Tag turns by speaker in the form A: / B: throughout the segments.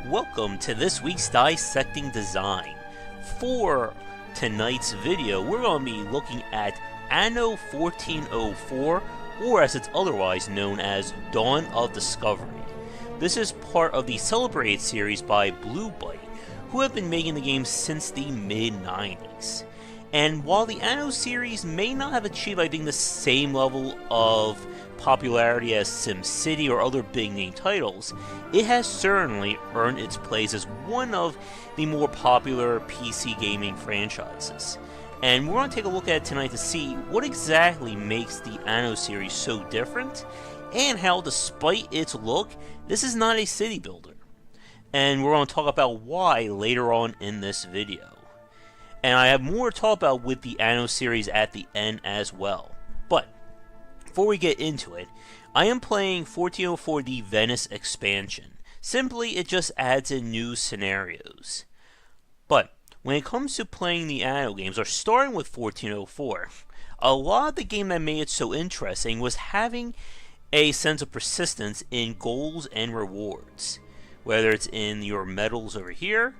A: Welcome to this week's Dissecting Design. For tonight's video, we're going to be looking at Anno 1404, or as it's otherwise known as Dawn of Discovery. This is part of the Celebrated series by Blue Byte, who have been making the game since the mid-90s. And while the Anno series may not have achieved, I think, the same level of popularity as SimCity or other big-name titles, it has certainly earned its place as one of the more popular PC gaming franchises. And we're going to take a look at it tonight to see what exactly makes the Anno series so different, and how, despite its look, this is not a city builder. And we're going to talk about why later on in this video. And I have more to talk about with the Anno series at the end as well. But before we get into it, I am playing 1404 the Venice expansion. Simply, it just adds in new scenarios. But when it comes to playing the Anno games, or starting with 1404, a lot of the game that made it so interesting was having a sense of persistence in goals and rewards. Whether it's in your medals over here,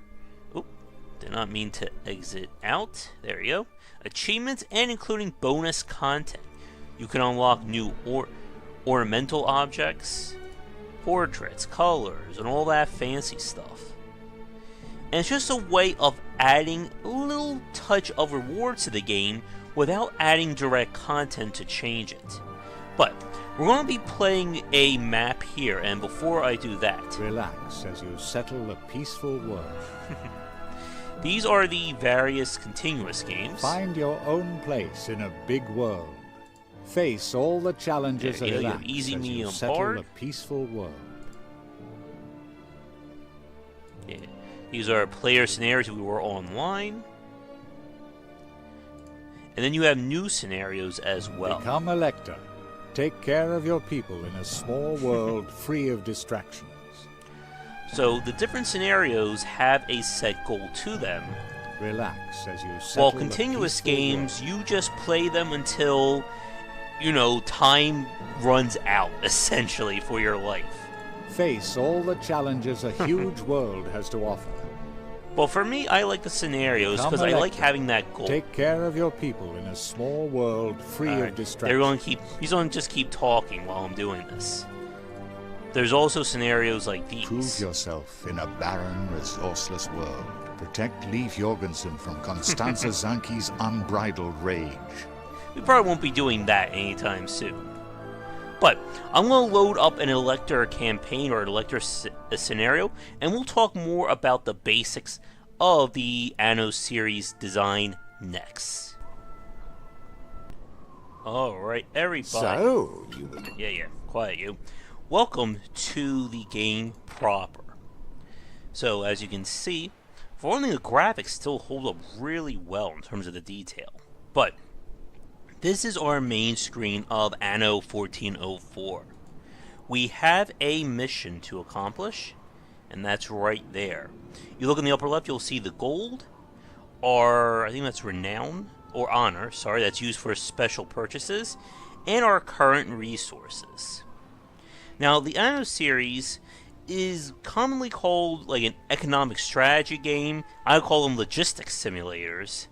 A: did not mean to exit out, there you go, achievements, and including bonus content. You can unlock new ornamental objects, portraits, colors, and all that fancy stuff. And it's just a way of adding a little touch of rewards to the game without adding direct content to change it. But we're going to be playing a map here, and before I do that,
B: relax as you settle a peaceful world.
A: These are the various continuous games.
B: Find your own place in a big world. Face all the challenges and relax
A: easy,
B: as
A: medium,
B: you settle
A: hard.
B: a peaceful world.
A: Yeah. These are player scenarios we were online. And then you have new scenarios as well.
B: Become Elector. Take care of your people in a small world free of distractions.
A: So the different scenarios have a set goal to them.
B: Relax as you settle.
A: While continuous games, you just play them until, time runs out, essentially, for your life.
B: Face all the challenges a huge world has to offer.
A: Well, for me, I like the scenarios because I like having that goal.
B: Take care of your people in a small world free of distractions.
A: He's going to just keep talking while I'm doing this. There's also scenarios like these.
C: Prove yourself in a barren, resourceless world. Protect Leif Jorgensen from Constanza Zanki's unbridled rage.
A: We probably won't be doing that anytime soon. But I'm going to load up an Elector campaign or an Elector scenario, and we'll talk more about the basics of the Anno series design next. Alright, everybody.
C: So, you...
A: Yeah, quiet you. Welcome to the game proper. So, as you can see, for only the graphics still hold up really well in terms of the detail. But this is our main screen of Anno 1404. We have a mission to accomplish, and that's right there. You look in the upper left, you'll see the gold, or I think that's renown, or honor, sorry, that's used for special purchases, and our current resources. Now, the Anno series is commonly called like an economic strategy game. I call them logistics simulators,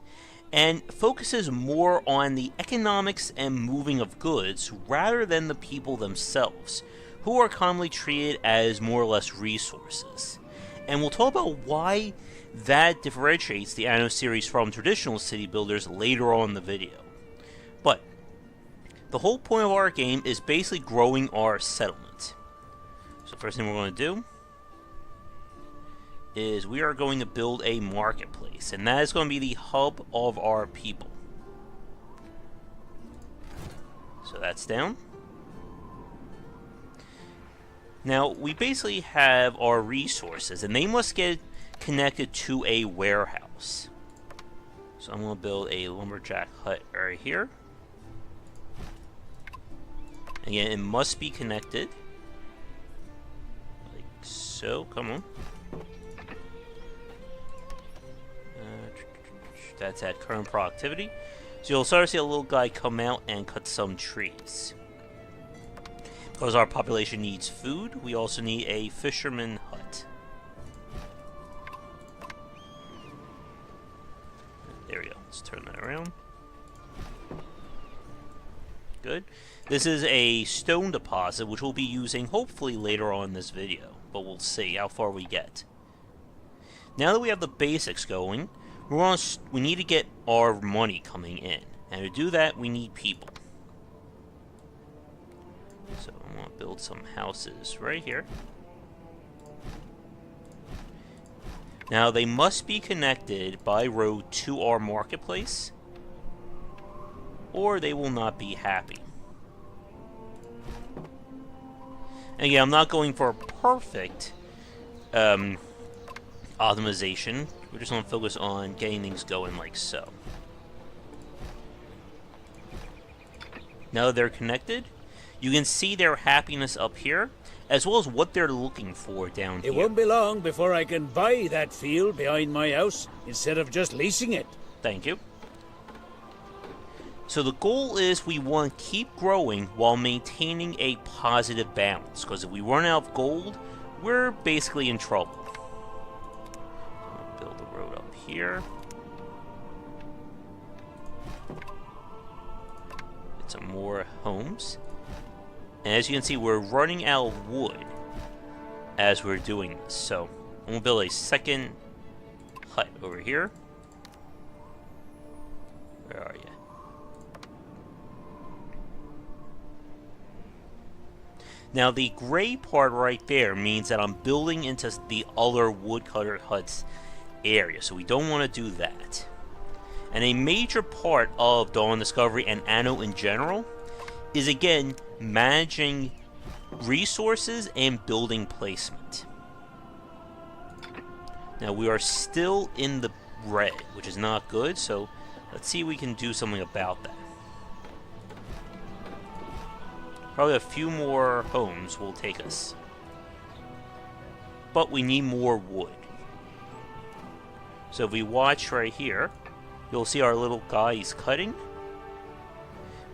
A: and focuses more on the economics and moving of goods rather than the people themselves, who are commonly treated as more or less resources. And we'll talk about why that differentiates the Anno series from traditional city builders later on in the video. But the whole point of our game is basically growing our settlement. So first thing we're going to do is we are going to build a marketplace, and that is going to be the hub of our people. So that's down. Now, we basically have our resources, and they must get connected to a warehouse. So I'm going to build a lumberjack hut right here. Again, it must be connected. Like so, come on. That's at current productivity. So you'll start to see a little guy come out and cut some trees. Because our population needs food, we also need a fisherman hut. This is a stone deposit, which we'll be using hopefully later on in this video, but we'll see how far we get. Now that we have the basics going, we need to get our money coming in. And to do that, we need people. So I'm going to build some houses right here. Now they must be connected by road to our marketplace, or they will not be happy. Again, I'm not going for a perfect optimization. We're just going to focus on getting things going like so. Now that they're connected, you can see their happiness up here, as well as what they're looking for down here.
D: It won't be long before I can buy that field behind my house instead of just leasing it.
A: Thank you. So the goal is we want to keep growing while maintaining a positive balance, because if we run out of gold, we're basically in trouble. I'll build a road up here. Get some more homes. And as you can see, we're running out of wood as we're doing this. So I'm going to build a second hut over here. Where are you? Now the gray part right there means that I'm building into the other woodcutter huts area, so we don't want to do that. And a major part of Dawn Discovery and Anno in general is again managing resources and building placement. Now we are still in the red, which is not good, so let's see if we can do something about that. Probably a few more homes will take us. But we need more wood. So if we watch right here, you'll see our little guy is cutting.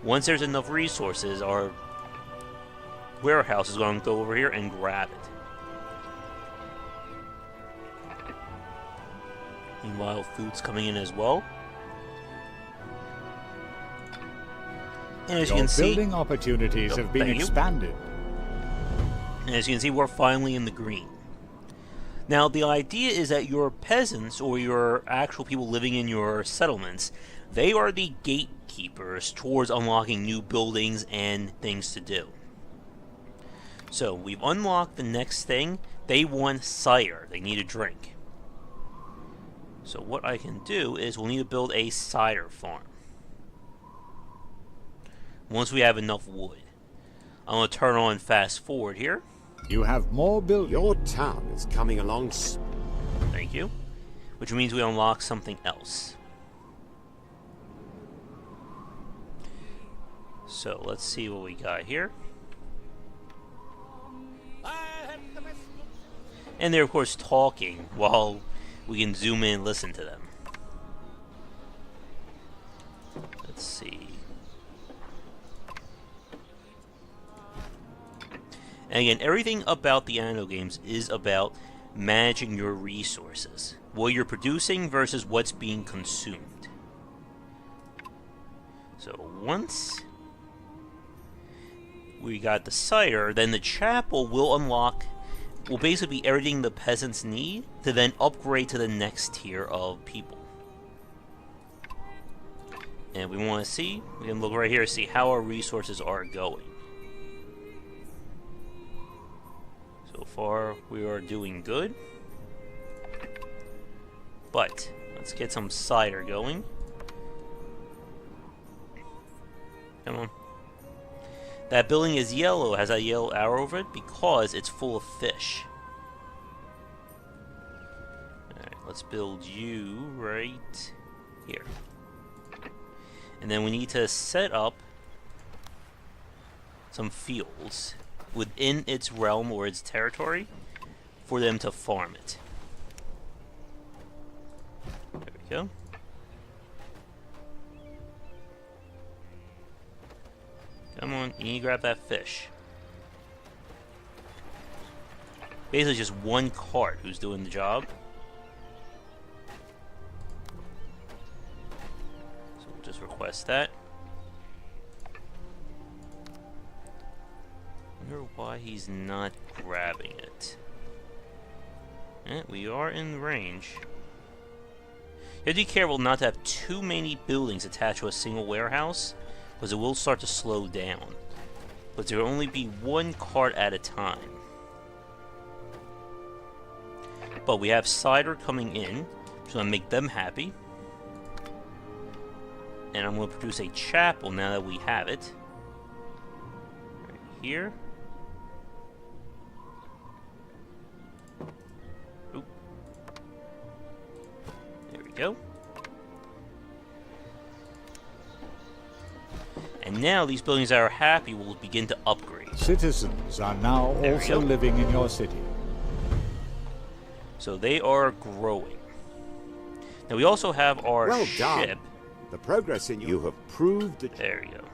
A: Once there's enough resources, our warehouse is going to go over here and grab it. Meanwhile, food's coming in as well. And as you can see,
B: building opportunities have been expanded.
A: And as you can see, we're finally in the green. Now, the idea is that your peasants, or your actual people living in your settlements, they are the gatekeepers towards unlocking new buildings and things to do. So, we've unlocked the next thing. They want cider. They need a drink. So what I can do is we'll need to build a cider farm. Once we have enough wood. I'm going to turn on fast forward here.
B: You have more buildings.
E: Your town is coming along.
A: Thank you. Which means we unlock something else. So let's see what we got here. And they're of course talking while we can zoom in and listen to them. Let's see. And again, everything about the Anno games is about managing your resources. What you're producing versus what's being consumed. So once we got the cider, then the chapel will unlock, will basically be everything the peasants need to then upgrade to the next tier of people. And we want to see, we can look right here to see how our resources are going. So far, we are doing good. But, let's get some cider going. Come on. That building is yellow, has a yellow arrow over it, because it's full of fish. Alright, let's build you right here. And then we need to set up some fields within its realm or its territory for them to farm it. There we go. Come on, you need to grab that fish. Basically just one cart who's doing the job. So we'll just request that. Wonder why he's not grabbing it. We are in range. You have to be careful not to have too many buildings attached to a single warehouse, because it will start to slow down. But there will only be one cart at a time. But we have cider coming in, so I'm going to make them happy. And I'm going to produce a chapel now that we have it. Right here. Oop. There we go. And now these buildings that are happy will begin to upgrade.
B: Citizens are now
A: There we
B: also
A: go.
B: living in your city.
A: So they are growing. Now we also have our
E: Well done.
A: ship.
E: The progress in you have proved that.
A: There you go.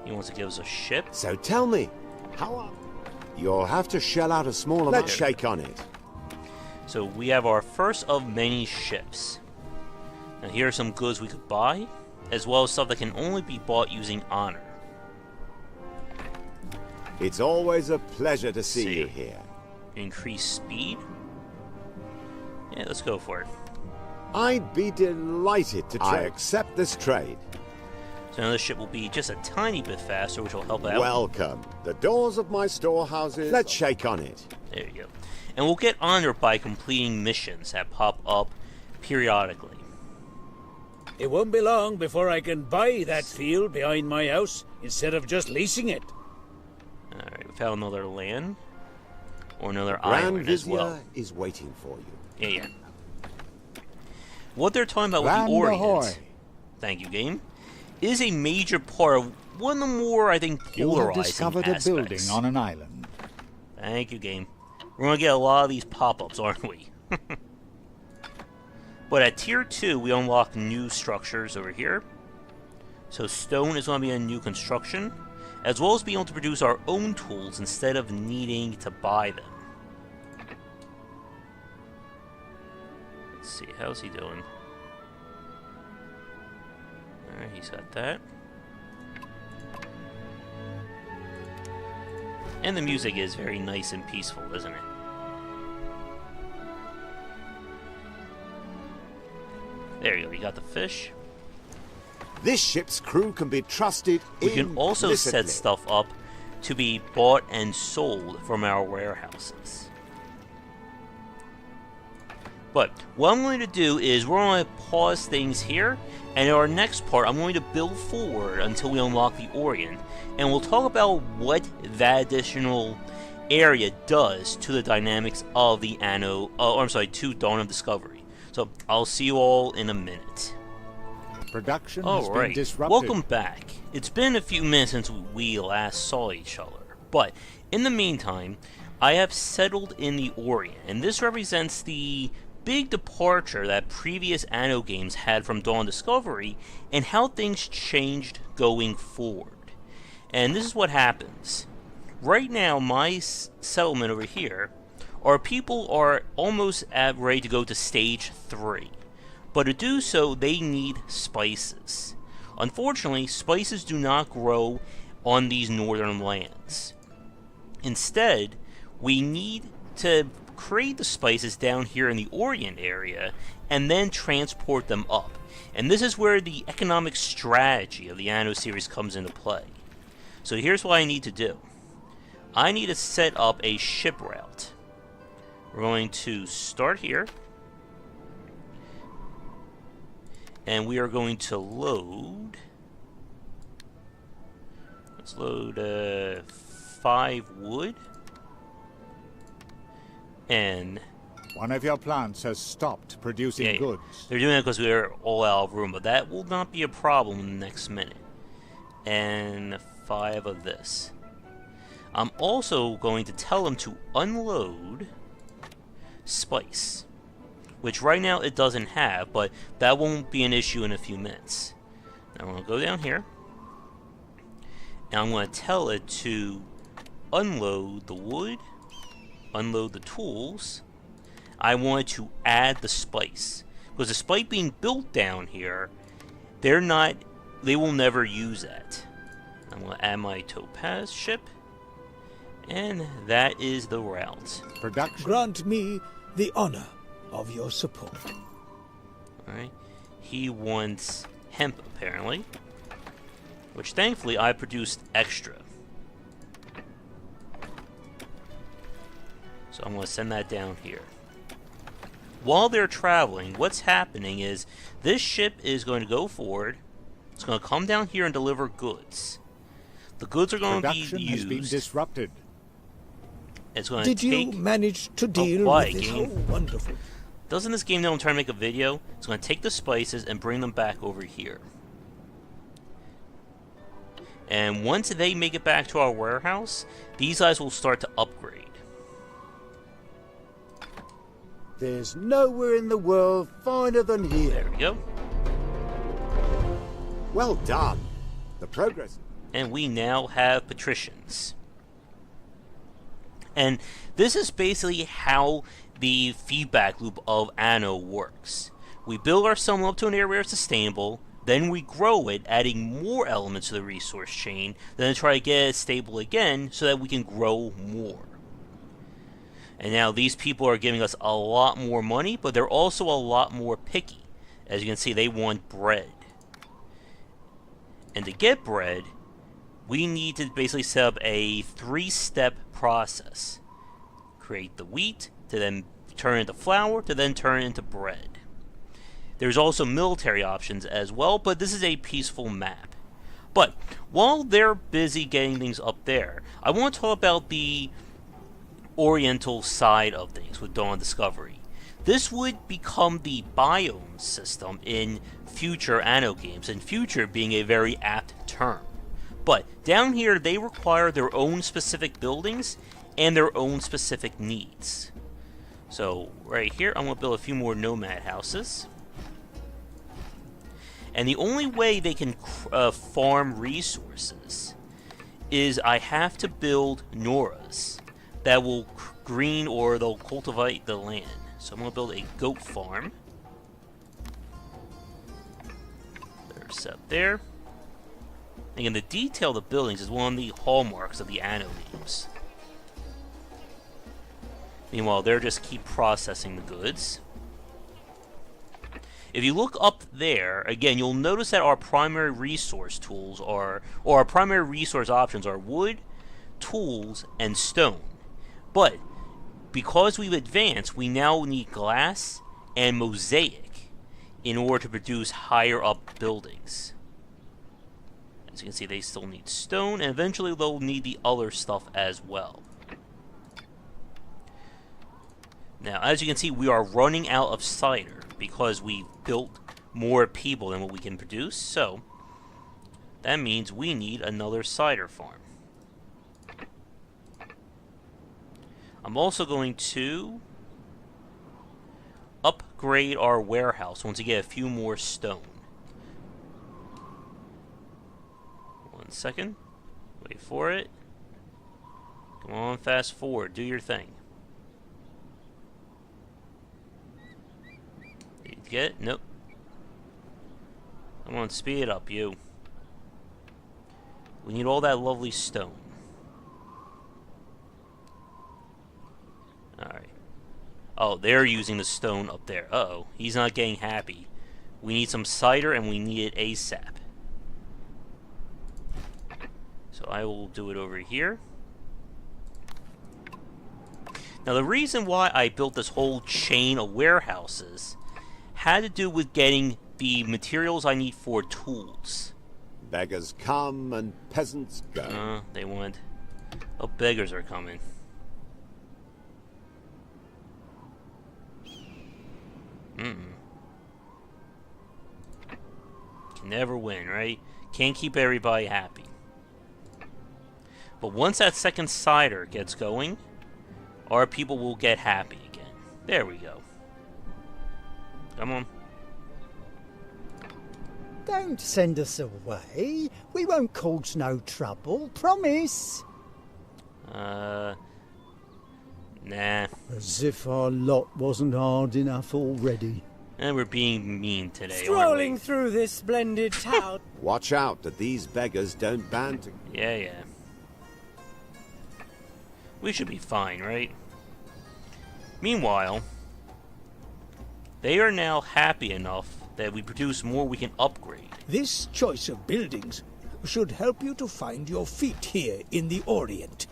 A: He wants to give us a ship.
E: So tell me, how are... You'll have to shell out a small amount. Let's shake on it.
A: So we have our first of many ships. Now here are some goods we could buy, as well as stuff that can only be bought using honor.
E: It's always a pleasure to see you here.
A: Increase speed. Yeah, let's go for it.
E: I'd be delighted to trade. I accept this trade.
A: So now this ship will be just a tiny bit faster, which will help out.
E: Welcome. The doors of my storehouses. Let's shake on it.
A: There you go. And we'll get honor by completing missions that pop up periodically.
D: It won't be long before I can buy that field behind my house instead of just leasing it.
A: Alright, we found another land. Or another
E: Grand
A: island as
E: Vizier
A: well.
E: is waiting for you.
A: Yeah. What they're talking about
B: Land
A: with the Orient,
B: ahoy.
A: thank you, game, is a major part of one of the more, I think,
B: You have
A: polarizing
B: discovered
A: aspects.
B: a building on an island.
A: Thank you, game. We're going to get a lot of these pop-ups, aren't we? But at Tier 2, we unlock new structures over here. So stone is going to be a new construction, as well as being able to produce our own tools instead of needing to buy them. Let's see, how's he doing? Alright, he's got that. And the music is very nice and peaceful, isn't it? There you go, you got the fish.
E: This ship's crew can be trusted.
A: We can also set stuff up to be bought and sold from our warehouses. But what I'm going to do is we're going to pause things here, and in our next part I'm going to build forward until we unlock the Orient, and we'll talk about what that additional area does to the dynamics of the Anno, to Dawn of Discovery. So I'll see you all in a minute.
B: Production has been
A: Alright,
B: disrupted.
A: welcome back. It's been a few minutes since we last saw each other, but in the meantime, I have settled in the Orient, and this represents the big departure that previous Anno games had from Dawn Discovery, and how things changed going forward. And this is what happens. Right now, my settlement over here, our people are almost ready to go to Stage 3. But to do so, they need spices. Unfortunately, spices do not grow on these northern lands. Instead, we need to create the spices down here in the Orient area and then transport them up. And this is where the economic strategy of the Anno series comes into play. So here's what I need to do. I need to set up a ship route. We're going to start here. And we are going to load. Let's load 5 wood. And
B: One of your plants has stopped producing goods.
A: they're doing it because we're all out of room, but that will not be a problem in the next minute. And 5 of this. I'm also going to tell them to unload spice, which right now it doesn't have, but that won't be an issue in a few minutes. Now I'm going to go down here, and I'm going to tell it to unload the wood, unload the tools. I want to add the spice, because despite being built down here, they will never use that. I'm going to add my topaz ship, And that is the route.
B: Production.
D: Grant me the honor of your support.
A: Alright. He wants hemp, apparently. Which, thankfully, I produced extra. So I'm going to send that down here. While they're traveling, what's happening is this ship is going to go forward. It's going to come down here and deliver goods. The goods are going to be used.
B: Production has been disrupted.
A: It's going
D: Did
A: to
D: you
A: take...
D: manage to deal
A: quiet,
D: with this?
A: game.
D: Oh, wonderful.
A: Doesn't this game know I'm trying to make a video? It's going to take the spices and bring them back over here. And once they make it back to our warehouse, these guys will start to upgrade.
E: There's nowhere in the world finer than here.
A: There we go.
E: Well done. The progress.
A: And we now have patricians. And this is basically how the feedback loop of Anno works. We build our settlement up to an area where it's sustainable, then we grow it, adding more elements to the resource chain, then try to get it stable again so that we can grow more. And now these people are giving us a lot more money, but they're also a lot more picky. As you can see, they want bread. And to get bread, we need to basically set up a 3-step process. Create the wheat, to then turn into flour, to then turn into bread. There's also military options as well, but this is a peaceful map. But while they're busy getting things up there, I want to talk about the Oriental side of things with Dawn Discovery. This would become the biome system in future Anno games, and future being a very apt term. But down here, they require their own specific buildings and their own specific needs. So right here, I'm going to build a few more nomad houses. And the only way they can farm resources is I have to build Noras that will green or they'll cultivate the land. So I'm going to build a goat farm. They're set there. Again, the detail of the buildings is one of the hallmarks of the Anno games. Meanwhile, they're just keep processing the goods. If you look up there, again, you'll notice that our primary resource tools are, or our primary resource options are wood, tools, and stone. But because we've advanced, we now need glass and mosaic in order to produce higher up buildings. As you can see, they still need stone, and eventually they'll need the other stuff as well. Now, as you can see, we are running out of cider because we've built more people than what we can produce, so that means we need another cider farm. I'm also going to upgrade our warehouse once we get a few more stone. 1 second. Wait for it. Come on, fast forward. Do your thing. Did you get it? Nope. Come on, speed it up, you. We need all that lovely stone. Alright. Oh, they're using the stone up there. Uh-oh. He's not getting happy. We need some cider, and we need it ASAP. So I will do it over here. Now, the reason why I built this whole chain of warehouses had to do with getting the materials I need for tools.
E: Beggars come and peasants go.
A: They want... Oh, beggars are coming. Can never win, right? Can't keep everybody happy. But once that second cider gets going, our people will get happy again. There we go. Come on.
F: Don't send us away. We won't cause no trouble, promise.
A: Nah.
D: As if our lot wasn't hard enough already.
A: And we're being mean today,
G: Strolling
A: aren't
G: through this splendid town.
E: Watch out that these beggars don't band together.
A: we? Yeah. We should be fine, right? Meanwhile, they are now happy enough that we produce more we can upgrade.
D: This choice of buildings should help you to find your feet here in the Orient.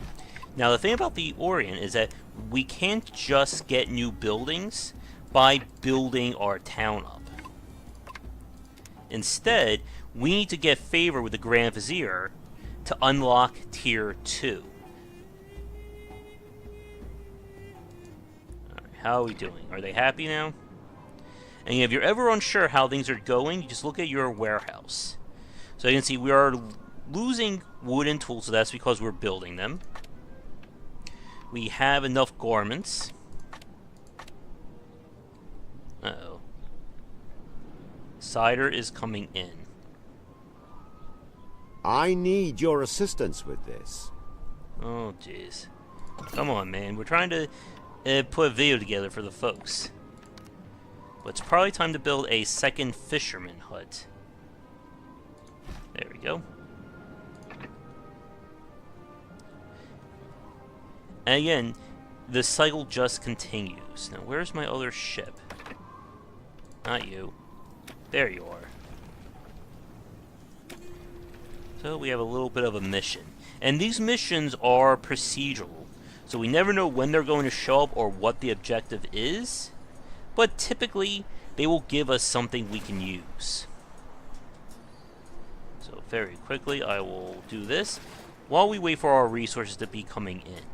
A: Now, the thing about the Orient is that we can't just get new buildings by building our town up. Instead, we need to get favor with the Grand Vizier to unlock Tier 2. Alright, how are we doing? Are they happy now? And if you're ever unsure how things are going, you just look at your warehouse. So you can see we are losing wooden tools, so that's because we're building them. We have enough garments. Uh-oh. Cider is coming in.
E: I need your assistance with this.
A: Oh, jeez. Come on, man. We're trying to put a video together for the folks. But it's probably time to build a second fisherman hut. There we go. And again, the cycle just continues. Now, where's my other ship? Not you. There you are. So we have a little bit of a mission. And these missions are procedural. So we never know when they're going to show up or what the objective is. But typically, they will give us something we can use. So very quickly, I will do this while we wait for our resources to be coming in.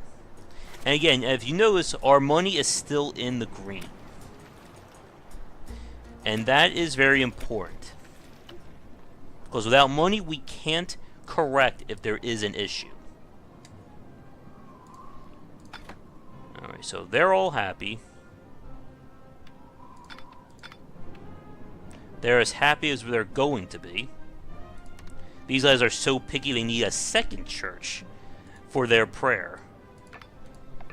A: And again, if you notice, our money is still in the green. And that is very important. Because without money, we can't correct if there is an issue. Alright, so they're all happy. They're as happy as they're going to be. These guys are so picky they need a second church for their prayer.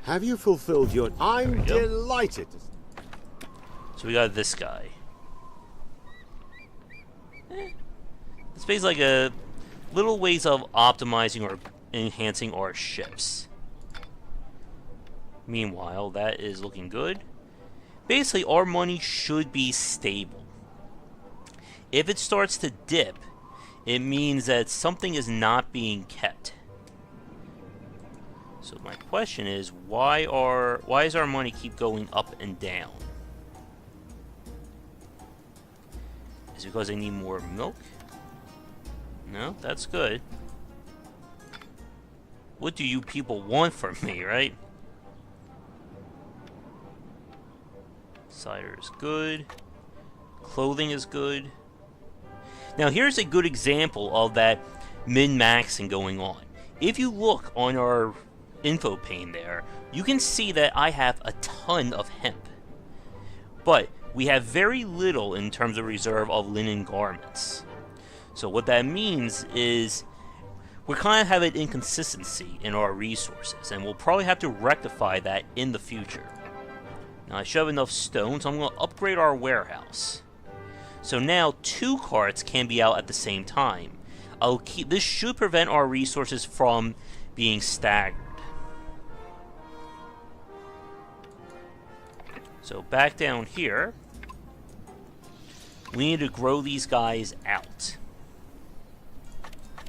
E: Have you fulfilled your... I'm delighted.
A: So we got this guy. It's basically like a little ways of optimizing or enhancing our ships. Meanwhile, that is looking good. Basically, our money should be stable. If it starts to dip, it means that something is not being kept. So my question is, why does our money keep going up and down? Is it because they need more milk? No, that's good. What do you people want from me, right? Cider is good. Clothing is good. Now here's a good example of that min-maxing going on. If you look on our info pane there, you can see that I have a ton of hemp. But we have very little in terms of reserve of linen garments. So what that means is we kind of have an inconsistency in our resources, and we'll probably have to rectify that in the future. Now I should have enough stone, so I'm going to upgrade our warehouse. So now 2 carts can be out at the same time. This should prevent our resources from being staggered. So back down here, we need to grow these guys out.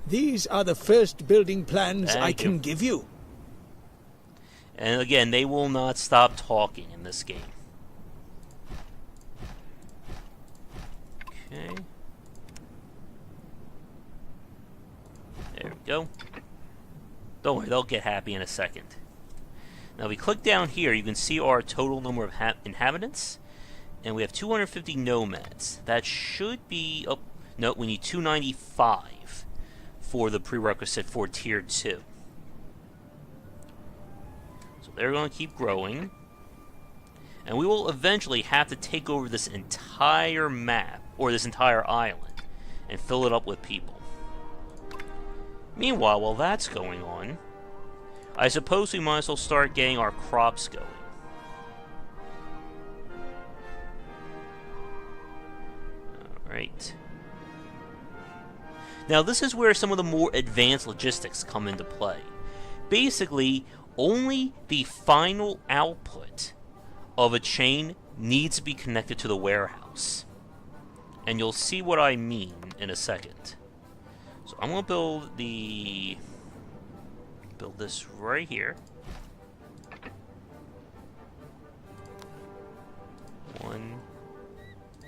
D: These are the first building plans
A: Thank
D: I
A: you.
D: can give you.
A: And again, they will not stop talking in this game. Okay. There we go. Don't worry, they'll get happy in a second. Now, if we click down here, you can see our total number of inhabitants. And we have 250 nomads. That should be... Oh, no, we need 295 for the prerequisite for Tier 2. So they're going to keep growing. And we will eventually have to take over this entire map, or this entire island, and fill it up with people. Meanwhile, while that's going on, I suppose we might as well start getting our crops going. Alright. Now this is where some of the more advanced logistics come into play. Basically, only the final output of a chain needs to be connected to the warehouse. And you'll see what I mean in a second. So I'm going to build this right here. 1,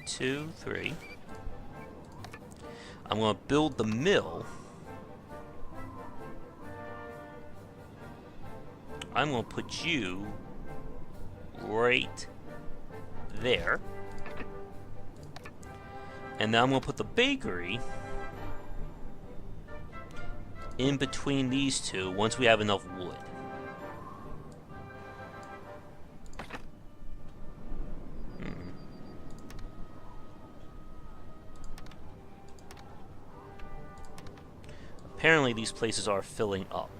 A: 2, 3. I'm going to build the mill. I'm going to put you right there. And then I'm going to put the bakery in between these two once we have enough wood. Apparently these places are filling up.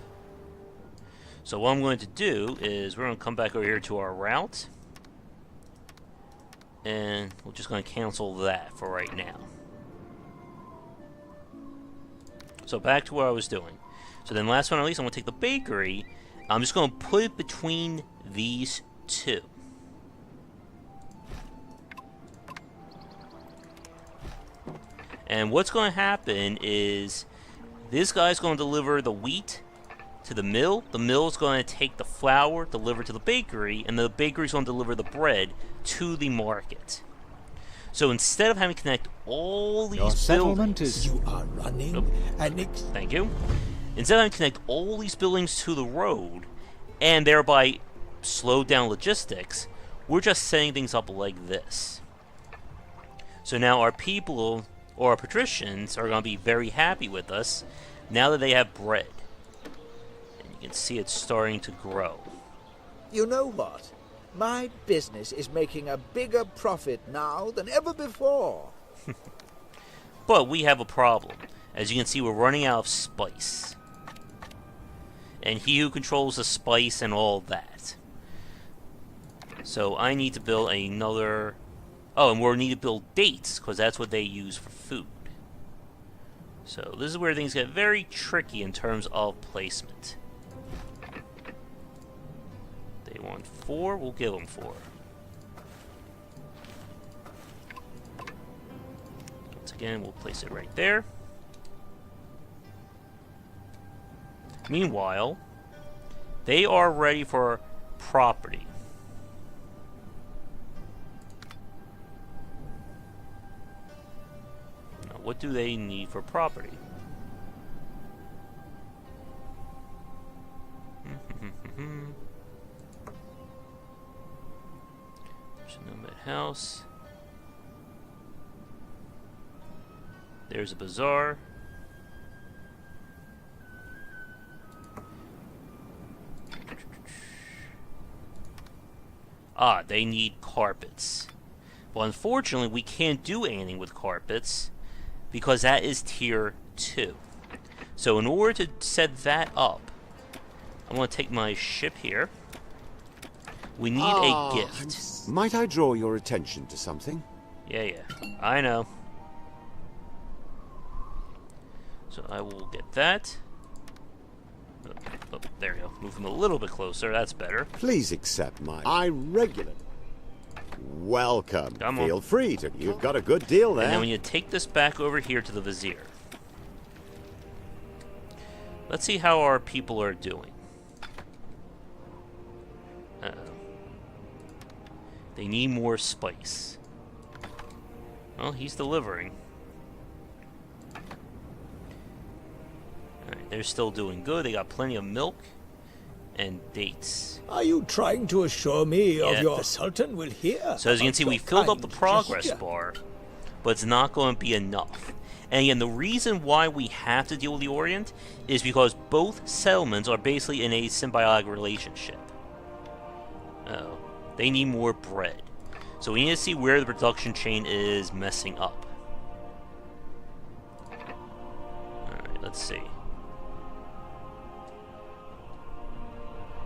A: So what I'm going to do is we're going to come back over here to our route. And we're just going to cancel that for right now. So back to what I was doing. So then last but not least, I'm going to take the bakery. I'm just going to put it between these two. And what's going to happen is this guy's going to deliver the wheat to the mill. The mill is going to take the flour, deliver to the bakery, and the bakery is going to deliver the bread to the market. So instead of having to connect all these buildings,
H: You are running
A: thank you. Instead of having to connect all these buildings to the road and thereby slow down logistics, we're just setting things up like this. So now our people, or our patricians, are going to be very happy with us now that they have bread. And you can see it's starting to grow.
I: You know what? My business is making a bigger profit now than ever before.
A: But we have a problem. As you can see, we're running out of spice. And he who controls the spice and all that. So I need to build another... Oh, and we'll need to build dates, because that's what they use for food. So this is where things get very tricky in terms of placement. They want 4, we'll give them 4. Once again, we'll place it right there. Meanwhile, they are ready for property. Now, what do they need for property? There's a nomad house. There's a bazaar. Ah, they need carpets. Well, unfortunately, we can't do anything with carpets because that is tier 2. So in order to set that up, I'm going to take my ship here. We need a gift.
E: Might I draw your attention to something?
A: Yeah, I know. So I will get that. Oh, there you go. Move him a little bit closer. That's better.
E: Please accept my... I regularly... Welcome.
A: Come on.
E: Feel free to... You've got a good deal there.
A: And then when you take this back over here to the Vizier. Let's see how our people are doing. Uh-oh. They need more spice. Well, he's delivering. Alright, they're still doing good. They got plenty of milk and dates.
H: Are you trying to assure me of your Sultan will hear?
A: So as you can see, we filled up the progress bar, but it's not going to be enough. And again, the reason why we have to deal with the Orient is because both settlements are basically in a symbiotic relationship. Uh-oh. They need more bread. So we need to see where the production chain is messing up. Alright, let's see.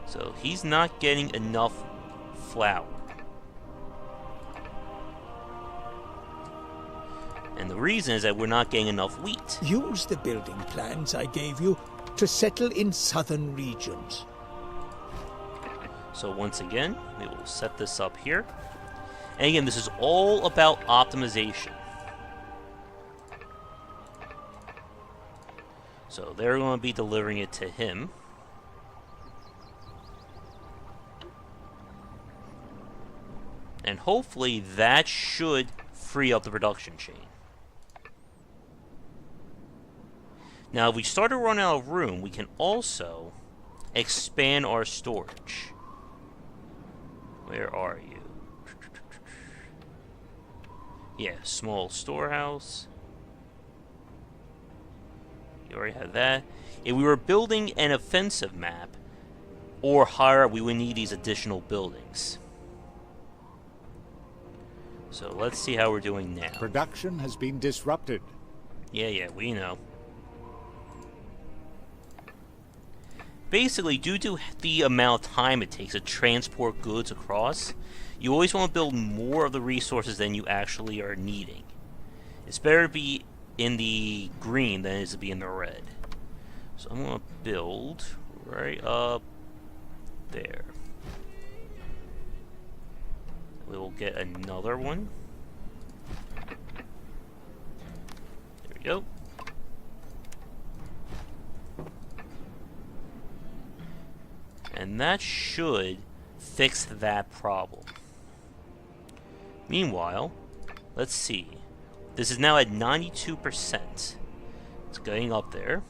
A: So he's not getting enough flour. And the reason is that we're not getting enough wheat.
H: Use the building plans I gave you to settle in southern regions.
A: So once again, we will set this up here. And again, this is all about optimization. So they're going to be delivering it to him. And hopefully that should free up the production chain. Now, if we start to run out of room, we can also expand our storage. Where are you? Yeah, small storehouse. You already have that. If we were building an offensive map, or higher, we would need these additional buildings. So let's see how we're doing now.
B: Production has been disrupted.
A: Yeah, we know. Basically, due to the amount of time it takes to transport goods across, you always want to build more of the resources than you actually are needing. It's better to be in the green than it is to be in the red. So I'm going to build right up there. We will get another one. There we go. And that should fix that problem. Meanwhile, let's see. This is now at 92%. It's getting up there.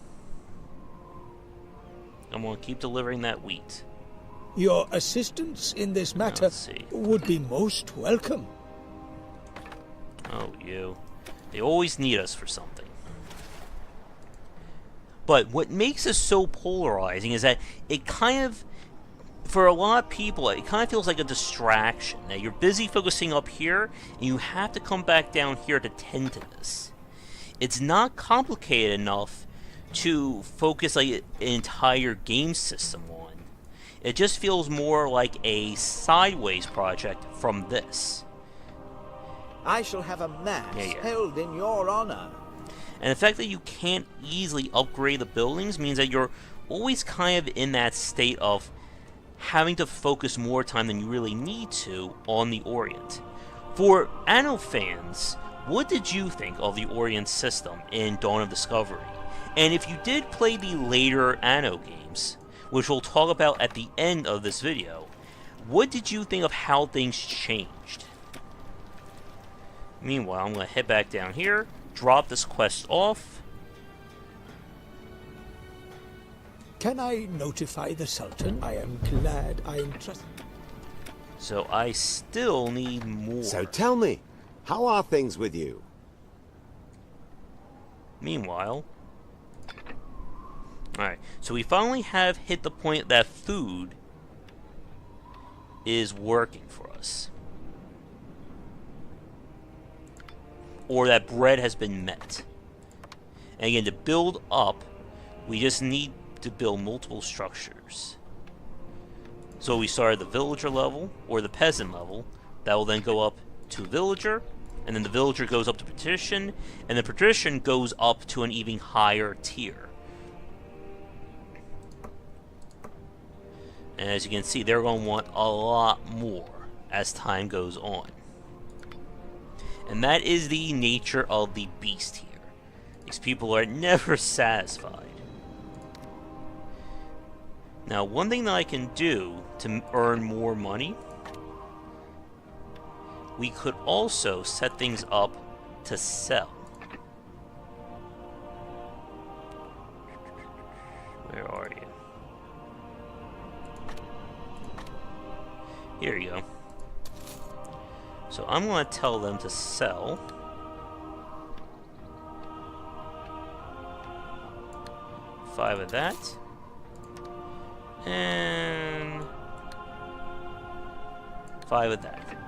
A: I'm going to keep delivering that wheat.
H: Your assistance in this matter would be most welcome.
A: Oh, you. They always need us for something. But what makes this so polarizing is that it kind of, for a lot of people, it kind of feels like a distraction. Now, you're busy focusing up here, and you have to come back down here to tend to this. It's not complicated enough to focus like an entire game system on. It just feels more like a sideways project from this.
I: I shall have a mass held in your honor.
A: And the fact that you can't easily upgrade the buildings means that you're always kind of in that state of having to focus more time than you really need to on the Orient. For Anno fans, what did you think of the Orient system in Dawn of Discovery? And if you did play the later Anno games, which we'll talk about at the end of this video, what did you think of how things changed? Meanwhile, I'm going to head back down here, drop this quest off.
H: Can I notify the Sultan? I am glad I entrusted.
A: So I still need more.
E: So tell me, how are things with you?
A: Meanwhile... Alright, so we finally have hit the point that food is working for us. Or that bread has been met. And again, to build up, we just need to build multiple structures. So we start at the villager level, or the peasant level. That will then go up to villager, and then the villager goes up to patrician, and the patrician goes up to an even higher tier. And as you can see, they're going to want a lot more as time goes on. And that is the nature of the beast here. These people are never satisfied. Now, one thing that I can do to earn more money, we could also set things up to sell. Where are you? Here you go. So I'm going to tell them to sell. Five of that. And 5 of that.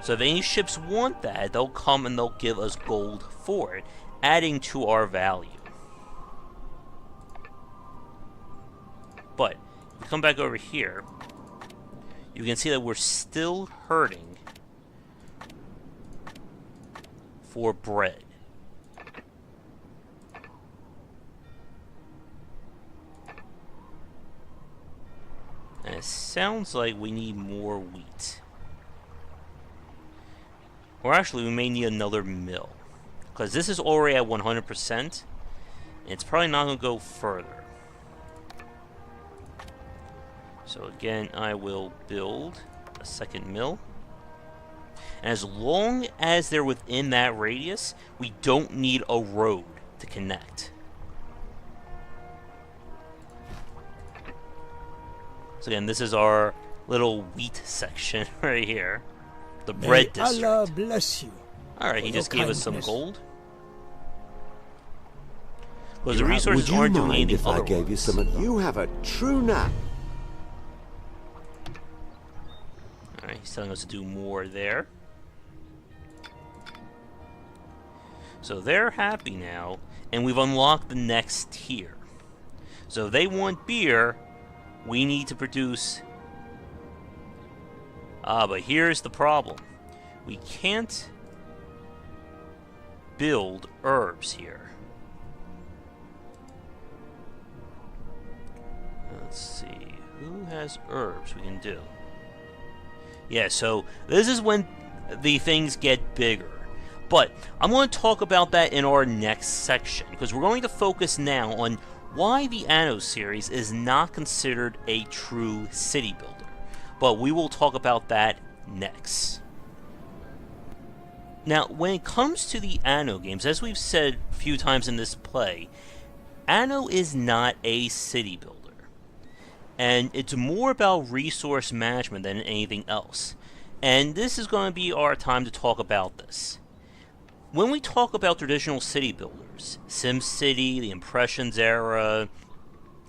A: So if any ships want that, they'll come and they'll give us gold for it, adding to our value. But if we come back over here, you can see that we're still hurting for bread. And it sounds like we need more wheat. Or actually, we may need another mill. Because this is already at 100%. And it's probably not going to go further. So again, I will build a second mill. And as long as they're within that radius, we don't need a road to connect. So again, this is our little wheat section right here. The bread district.
H: Allah bless you.
A: Alright, he just gave us some gold. Because
E: You
A: the resources aren't doing
E: mind
A: anything
E: if I gave you some? You have a true knack.
A: Alright, he's telling us to do more there. So they're happy now, and we've unlocked the next tier. So if they want beer, we need to produce... but here's the problem. We can't build herbs here. Let's see, who has herbs we can do? Yeah, so this is when the things get bigger. But I'm going to talk about that in our next section, because we're going to focus now on why the Anno series is not considered a true city builder. But we will talk about that next. Now, when it comes to the Anno games, as we've said a few times in this play, Anno is not a city builder. And it's more about resource management than anything else. And this is going to be our time to talk about this. When we talk about traditional city builders, SimCity, the Impressions era,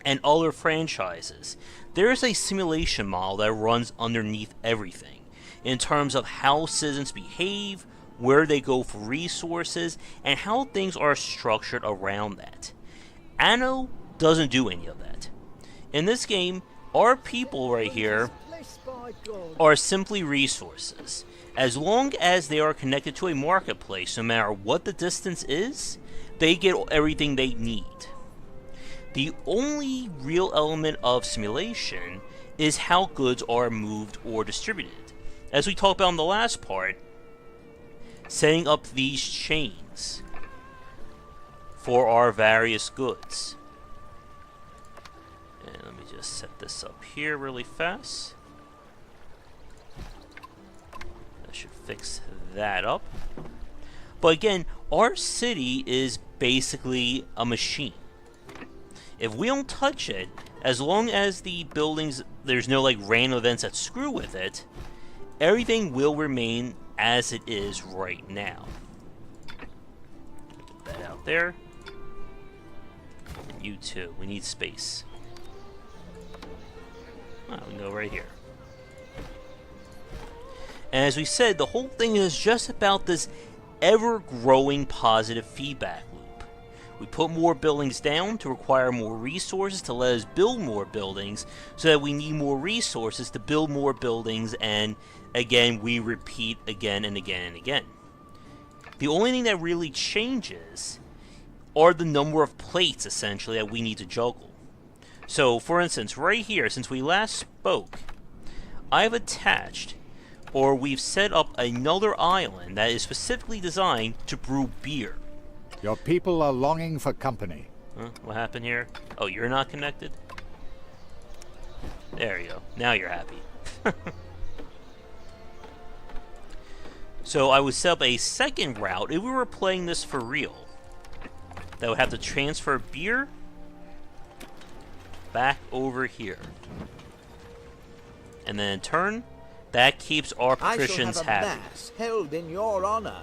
A: and other franchises, there is a simulation model that runs underneath everything in terms of how citizens behave, where they go for resources, and how things are structured around that. Anno doesn't do any of that. In this game, our people right here are simply resources. As long as they are connected to a marketplace, no matter what the distance is, they get everything they need. The only real element of simulation is how goods are moved or distributed. As we talked about in the last part, setting up these chains for our various goods. And let me just set this up here really fast. That should fix that up. But again, our city is basically a machine. If we don't touch it, as long as the buildings, there's no like random events that screw with it, everything will remain as it is right now. Put that out there. And you too. We need space. Oh, we can go right here. And as we said, the whole thing is just about this ever-growing positive feedback loop. We put more buildings down to require more resources to let us build more buildings, so that we need more resources to build more buildings, and again, we repeat again and again and again. The only thing that really changes are the number of plates, essentially, that we need to juggle. So, for instance, right here, since we last spoke, I've attached, or we've set up another island that is specifically designed to brew beer.
B: Your people are longing for company.
A: Huh? What happened here? Oh, you're not connected? There you go. Now you're happy. So I would set up a second route if we were playing this for real. That would have to transfer beer back over here. And then in turn, that keeps our patricians happy.
I: I shall have a mass held in your honor.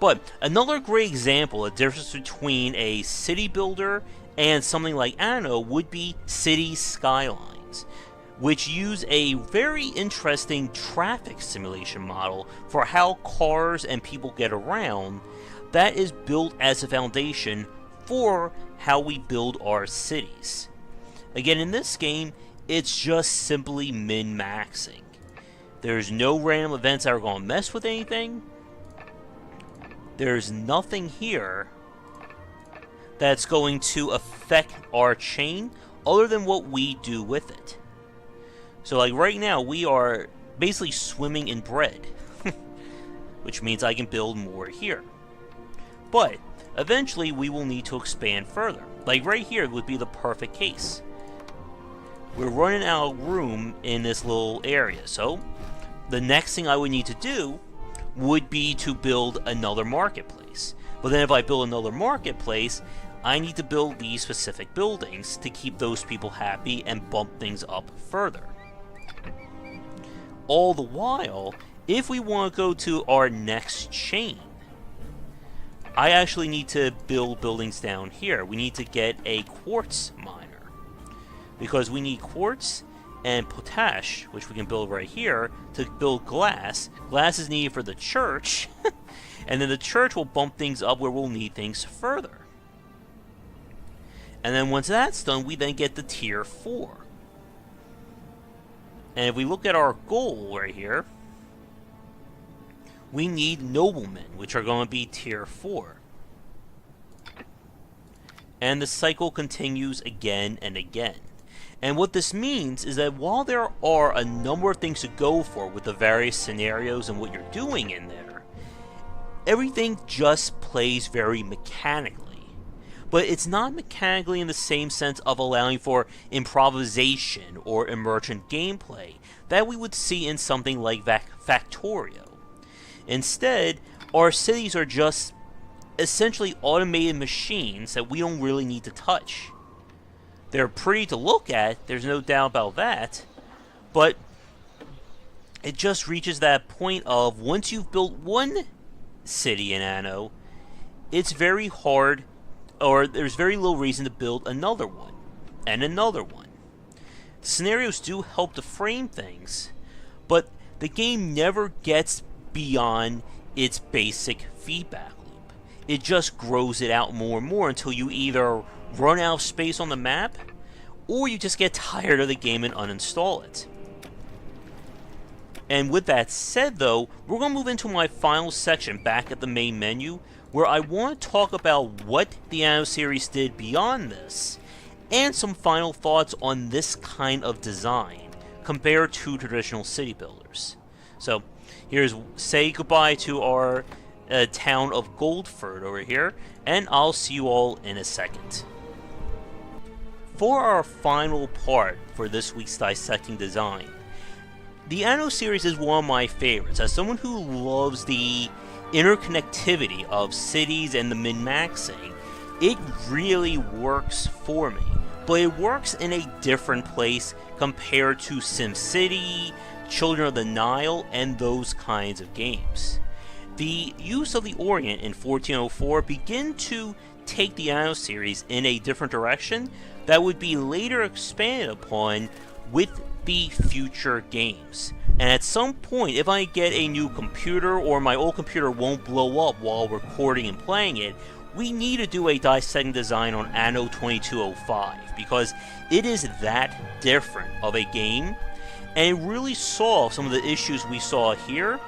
A: But another great example of the difference between a city builder and something like Anno would be city skylines, which use a very interesting traffic simulation model for how cars and people get around that is built as a foundation for how we build our cities. Again, in this game, it's just simply min-maxing. There's no random events that are going to mess with anything. There's nothing here that's going to affect our chain other than what we do with it. So like right now, we are basically swimming in bread, which means I can build more here. But eventually we will need to expand further. Like right here would be the perfect case. We're running out of room in this little area, so the next thing I would need to do would be to build another marketplace. But then if I build another marketplace, I need to build these specific buildings to keep those people happy and bump things up further. All the while, if we want to go to our next chain, I actually need to build buildings down here. We need to get a quartz miner, because we need quartz and potash, which we can build right here, to build glass. Glass is needed for the church, and then the church will bump things up where we'll need things further. And then once that's done, we then get the tier 4. And if we look at our goal right here, we need noblemen, which are going to be tier 4. And the cycle continues again and again. And what this means is that while there are a number of things to go for with the various scenarios and what you're doing in there, everything just plays very mechanically. But it's not mechanically in the same sense of allowing for improvisation or emergent gameplay that we would see in something like Factorio. Instead, our cities are just essentially automated machines that we don't really need to touch. They're pretty to look at, there's no doubt about that, but it just reaches that point of once you've built one city in Anno, it's very hard, or there's very little reason to build another one, and another one. The scenarios do help to frame things, but the game never gets beyond its basic feedback loop. It just grows it out more and more until you either run out of space on the map, or you just get tired of the game and uninstall it. And with that said though, we're going to move into my final section back at the main menu, where I want to talk about what the Anno series did beyond this, and some final thoughts on this kind of design compared to traditional city builders. So here's say goodbye to our town of Goldford over here, and I'll see you all in a second. For our final part for this week's Dissecting Design, the Anno series is one of my favorites. As someone who loves the interconnectivity of cities and the min-maxing, it really works for me. But it works in a different place compared to SimCity, Children of the Nile, and those kinds of games. The use of the Orient in 1404 begin to take the Anno series in a different direction that would be later expanded upon with the future games. And at some point, if I get a new computer or my old computer won't blow up while recording and playing it, we need to do a Dissecting Design on Anno 2205, because it is that different of a game, and it really solves some of the issues we saw here,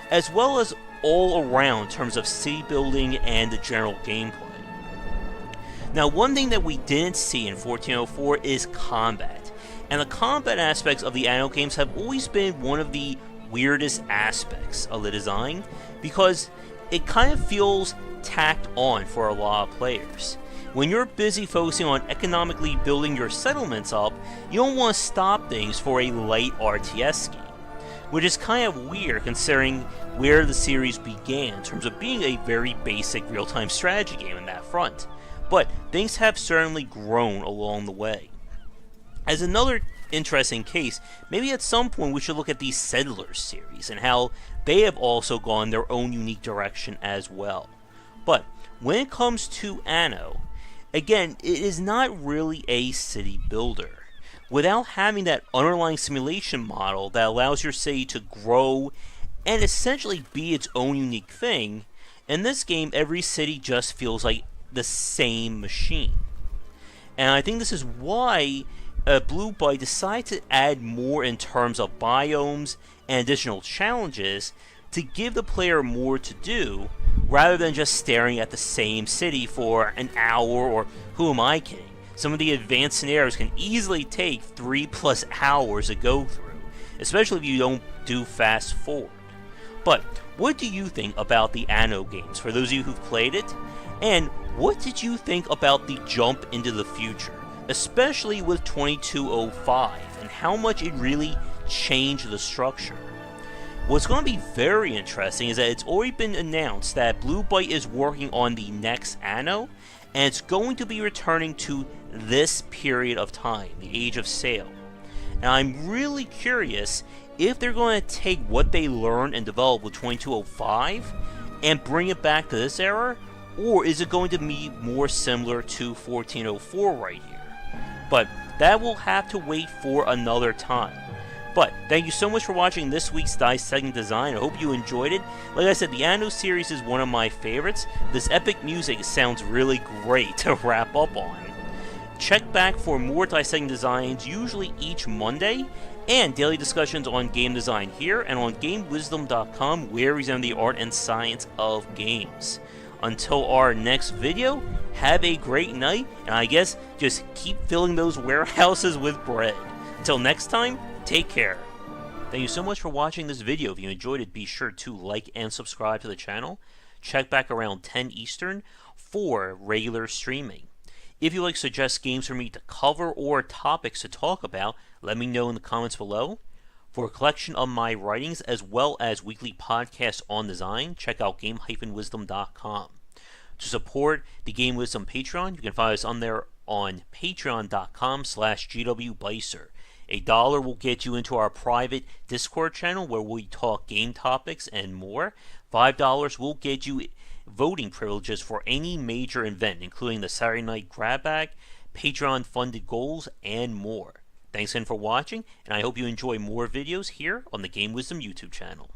A: as well as all around in terms of city building and the general gameplay. Now, one thing that we didn't see in 1404 is combat, and the combat aspects of the Anno games have always been one of the weirdest aspects of the design, because it kind of feels tacked on for a lot of players. When you're busy focusing on economically building your settlements up, you don't want to stop things for a light RTS game, which is kind of weird considering where the series began in terms of being a very basic real-time strategy game in that front. But things have certainly grown along the way. As another interesting case, maybe at some point we should look at the Settlers series and how they have also gone their own unique direction as well. But when it comes to Anno, again, it is not really a city builder. Without having that underlying simulation model that allows your city to grow and essentially be its own unique thing, in this game every city just feels like the same machine. And I think this is why Blue Byte decided to add more in terms of biomes and additional challenges to give the player more to do, rather than just staring at the same city for an hour, or who am I kidding? Some of the advanced scenarios can easily take 3+ hours to go through. especially if you don't do fast forward. But what do you think about the Anno games, for those of you who've played it? And what did you think about the jump into the future, especially with 2205, and how much it really changed the structure? What's going to be very interesting is that it's already been announced that Blue Byte is working on the next Anno, and it's going to be returning to this period of time, the Age of Sail. And I'm really curious if they're going to take what they learned and developed with 2205 and bring it back to this era, or is it going to be more similar to 1404 right here? But that will have to wait for another time. But thank you so much for watching this week's Dissecting Design. I hope you enjoyed it. Like I said, the Anno series is one of my favorites. This epic music sounds really great to wrap up on. Check back for more Dissecting Designs, usually each Monday, and daily discussions on game design here and on GameWisdom.com, where we examine the art and science of games. Until our next video, have a great night, and I guess just keep filling those warehouses with bread. Until next time, take care. Thank you so much for watching this video. If you enjoyed it, be sure to like and subscribe to the channel. Check back around 10 Eastern for regular streaming. If you'd like to suggest games for me to cover or topics to talk about, let me know in the comments below. For a collection of my writings as well as weekly podcasts on design, check out game-wisdom.com. To support the Game Wisdom Patreon, you can find us on there on patreon.com/gwbicer. $1 will get you into our private Discord channel where we talk game topics and more. $5 will get you voting privileges for any major event, including the Saturday Night Grab Bag, Patreon-funded goals, and more. Thanks again for watching, and I hope you enjoy more videos here on the Game Wisdom YouTube channel.